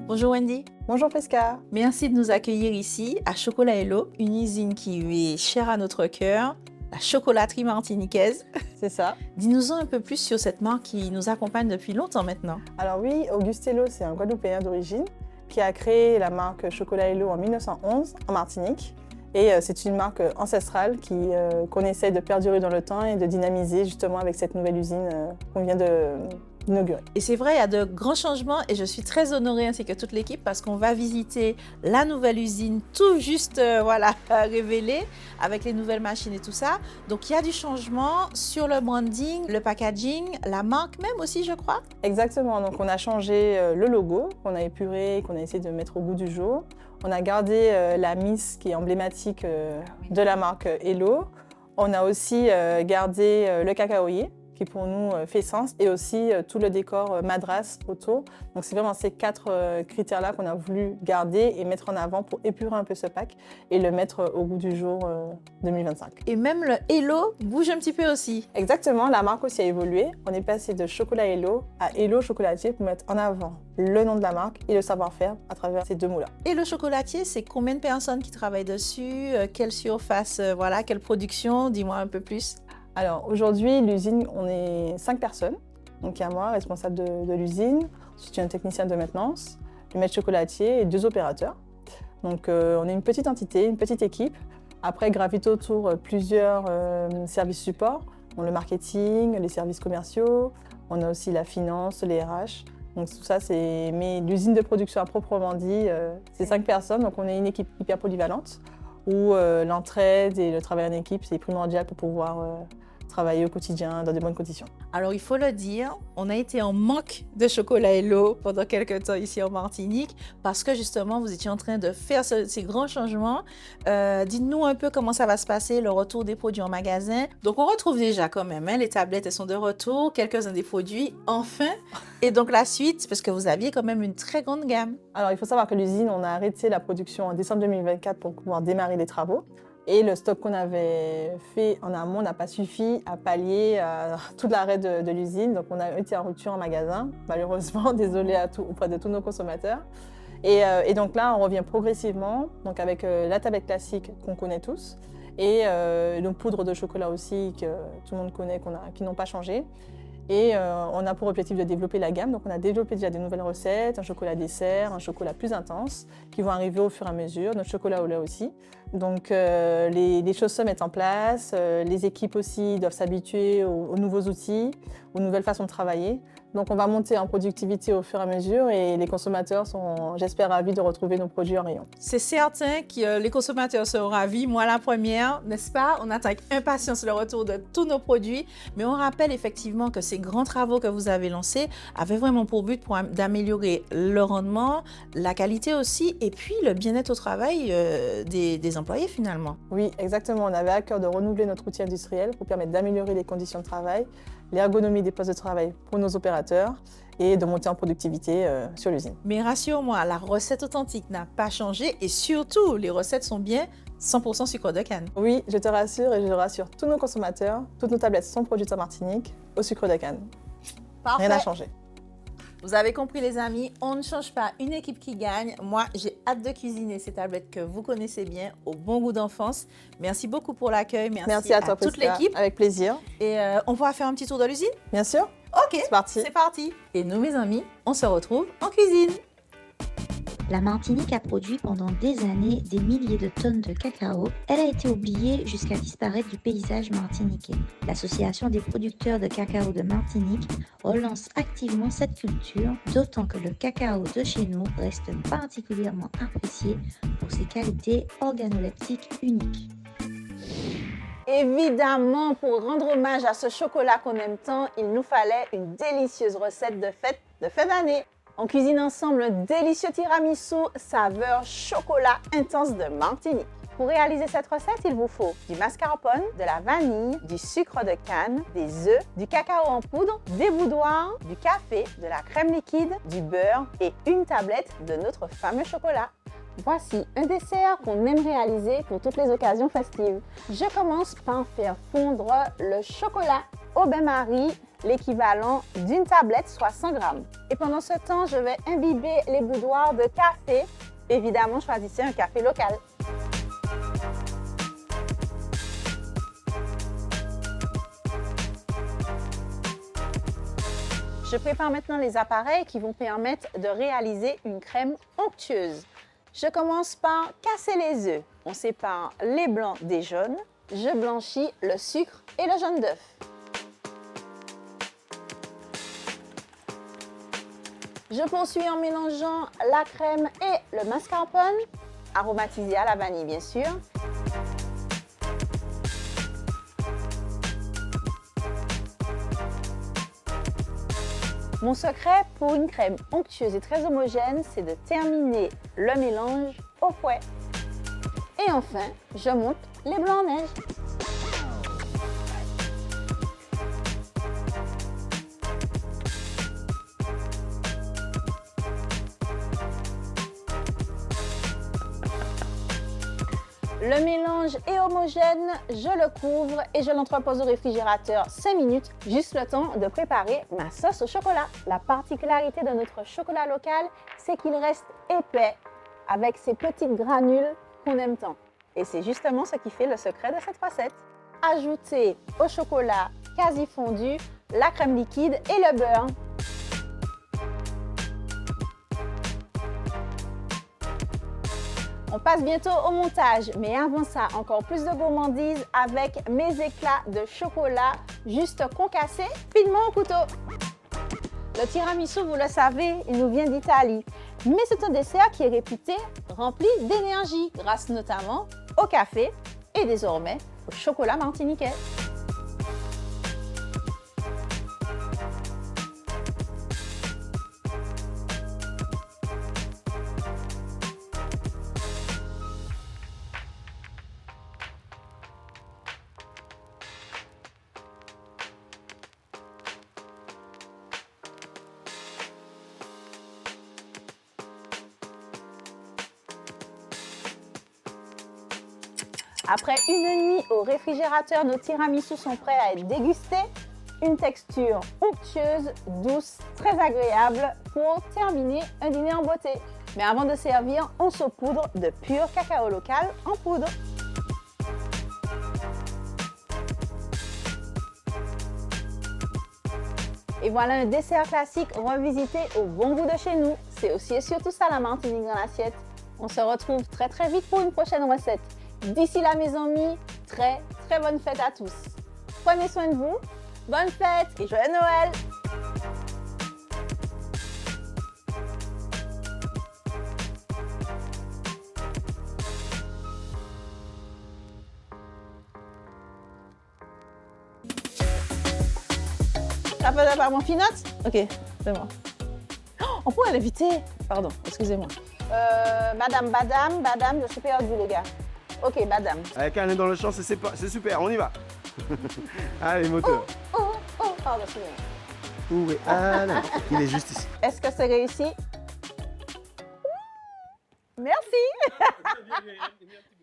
Bonjour Wendy. Bonjour Prisca. Merci de nous accueillir ici à Chocolat Hello, une usine qui est chère à notre cœur, la chocolaterie martiniquaise. C'est ça. Dis-nous un peu plus sur cette marque qui nous accompagne depuis longtemps maintenant. Alors oui, Auguste Hello, c'est un Guadeloupéen d'origine qui a créé la marque Chocolat Hello en 1911 en Martinique. Et c'est une marque ancestrale qu'on essaie de perdurer dans le temps et de dynamiser justement avec cette nouvelle usine qu'on vient d'inaugurer. Et c'est vrai, il y a de grands changements et je suis très honorée ainsi que toute l'équipe parce qu'on va visiter la nouvelle usine tout juste révélée avec les nouvelles machines et tout ça. Donc il y a du changement sur le branding, le packaging, la marque même aussi je crois. Exactement, donc on a changé le logo qu'on a épuré, qu'on a essayé de mettre au goût du jour. On a gardé la Miss qui est emblématique de la marque Hello. On a aussi gardé le cacaoyer qui pour nous fait sens et aussi tout le décor madras autour. Donc c'est vraiment ces quatre critères-là qu'on a voulu garder et mettre en avant pour épurer un peu ce pack et le mettre au goût du jour 2025. Et même le Hello bouge un petit peu aussi. Exactement, la marque aussi a évolué. On est passé de Chocolat Hello à Hello Chocolatier pour mettre en avant le nom de la marque et le savoir-faire à travers ces deux mots-là. Et le chocolatier, c'est combien de personnes qui travaillent dessus? Quelle surface, quelle production? Dis-moi un peu plus. Alors aujourd'hui, l'usine, on est 5 personnes. Donc il y a moi, responsable de l'usine, ensuite un technicien de maintenance, le maître chocolatier et 2 opérateurs. Donc on est une petite entité, une petite équipe. Après, gravitent autour plusieurs services supports, le marketing, les services commerciaux, on a aussi la finance, les RH. Donc tout ça, mais l'usine de production à proprement dit, c'est 5 personnes, donc on est une équipe hyper polyvalente où l'entraide et le travail en équipe, c'est primordial pour pouvoir travailler au quotidien dans de bonnes conditions. Alors, il faut le dire, on a été en manque de Chocolat Hello pendant quelques temps ici en Martinique parce que justement, vous étiez en train de faire ces grands changements. Dites-nous un peu comment ça va se passer, le retour des produits en magasin. Donc, on retrouve déjà quand même, les tablettes, elles sont de retour, quelques-uns des produits, enfin. Et donc, la suite, parce que vous aviez quand même une très grande gamme. Alors, il faut savoir que l'usine, on a arrêté la production en décembre 2024 pour pouvoir démarrer les travaux. Et le stock qu'on avait fait en amont n'a pas suffi à pallier tout l'arrêt de l'usine. Donc on a été en rupture en magasin, malheureusement, désolé auprès de tous nos consommateurs. Et donc là, on revient progressivement donc avec la tablette classique qu'on connaît tous et nos poudres de chocolat aussi que tout le monde connaît, qui n'ont pas changé. Et on a pour objectif de développer la gamme. Donc on a développé déjà des nouvelles recettes, un chocolat dessert, un chocolat plus intense, qui vont arriver au fur et à mesure, notre chocolat au lait aussi. Donc les choses se mettent en place, les équipes aussi doivent s'habituer aux nouveaux outils, aux nouvelles façons de travailler. Donc on va monter en productivité au fur et à mesure et les consommateurs sont, j'espère, ravis de retrouver nos produits en rayon. C'est certain que les consommateurs seront ravis, moi la première, n'est-ce pas? On attend avec impatience le retour de tous nos produits, mais on rappelle effectivement que ces grands travaux que vous avez lancés avaient vraiment pour but d'améliorer le rendement, la qualité aussi, et puis le bien-être au travail des employés finalement. Oui, exactement. On avait à cœur de renouveler notre outil industriel pour permettre d'améliorer les conditions de travail, l'ergonomie des postes de travail pour nos opérateurs et de monter en productivité sur l'usine. Mais rassure-moi, la recette authentique n'a pas changé et surtout, les recettes sont bien 100% sucre de canne. Oui, je te rassure et je rassure tous nos consommateurs, toutes nos tablettes sont produites en Martinique au sucre de canne. Parfait. Rien n'a changé. Vous avez compris les amis, on ne change pas une équipe qui gagne. Moi, j'ai hâte de cuisiner ces tablettes que vous connaissez bien, au bon goût d'enfance. Merci beaucoup pour l'accueil, merci à toi, toute l'équipe. Avec plaisir. Et on va faire un petit tour de l'usine? Bien sûr. Ok, c'est parti. C'est parti. Et nous, mes amis, on se retrouve en cuisine. La Martinique a produit pendant des années des milliers de tonnes de cacao. Elle a été oubliée jusqu'à disparaître du paysage martiniquais. L'Association des producteurs de cacao de Martinique relance activement cette culture, d'autant que le cacao de chez nous reste particulièrement apprécié pour ses qualités organoleptiques uniques. Évidemment, pour rendre hommage à ce chocolat qu'on aime tant, il nous fallait une délicieuse recette de fête d'année. On cuisine ensemble un délicieux tiramisu saveur chocolat intense de Martinique. Pour réaliser cette recette, il vous faut du mascarpone, de la vanille, du sucre de canne, des œufs, du cacao en poudre, des boudoirs, du café, de la crème liquide, du beurre et une tablette de notre fameux chocolat. Voici un dessert qu'on aime réaliser pour toutes les occasions festives. Je commence par faire fondre le chocolat au bain-marie l'équivalent d'une tablette, soit 100 grammes. Et pendant ce temps, je vais imbiber les boudoirs de café. Évidemment, choisissez un café local. Je prépare maintenant les appareils qui vont permettre de réaliser une crème onctueuse. Je commence par casser les œufs. On sépare les blancs des jaunes. Je blanchis le sucre et le jaune d'œuf. Je poursuis en mélangeant la crème et le mascarpone, aromatisé à la vanille bien sûr. Mon secret pour une crème onctueuse et très homogène, c'est de terminer le mélange au fouet. Et enfin, je monte les blancs en neige. Le mélange est homogène, je le couvre et je l'entrepose au réfrigérateur 5 minutes, juste le temps de préparer ma sauce au chocolat. La particularité de notre chocolat local, c'est qu'il reste épais avec ces petites granules qu'on aime tant. Et c'est justement ce qui fait le secret de cette recette. Ajoutez au chocolat quasi fondu la crème liquide et le beurre. On passe bientôt au montage, mais avant ça, encore plus de gourmandise avec mes éclats de chocolat juste concassés finement au couteau. Le tiramisu, vous le savez, il nous vient d'Italie, mais c'est un dessert qui est réputé rempli d'énergie, grâce notamment au café et désormais au chocolat martiniquais. Après une nuit au réfrigérateur, nos tiramisus sont prêts à être dégustés. Une texture onctueuse, douce, très agréable pour terminer un dîner en beauté. Mais avant de servir, on saupoudre de pur cacao local en poudre. Et voilà un dessert classique revisité au bon goût de chez nous. C'est aussi et surtout ça la Martinique dans l'assiette. On se retrouve très vite pour une prochaine recette. D'ici là mes amis, très bonne fête à tous. Prenez soin de vous, bonne fête et joyeux Noël! Ça faisait pas mon peanut? Ok, c'est bon. Oh, on pourrait l'inviter. Pardon, excusez-moi. Madame Badam, je suis perdu les gars. Ok, Badam. Avec un dans le champ, c'est super, on y va. Allez, moteur. Pardon, excusez-moi. Où est Alain? Il est juste ici. Est-ce que c'est réussi? Merci.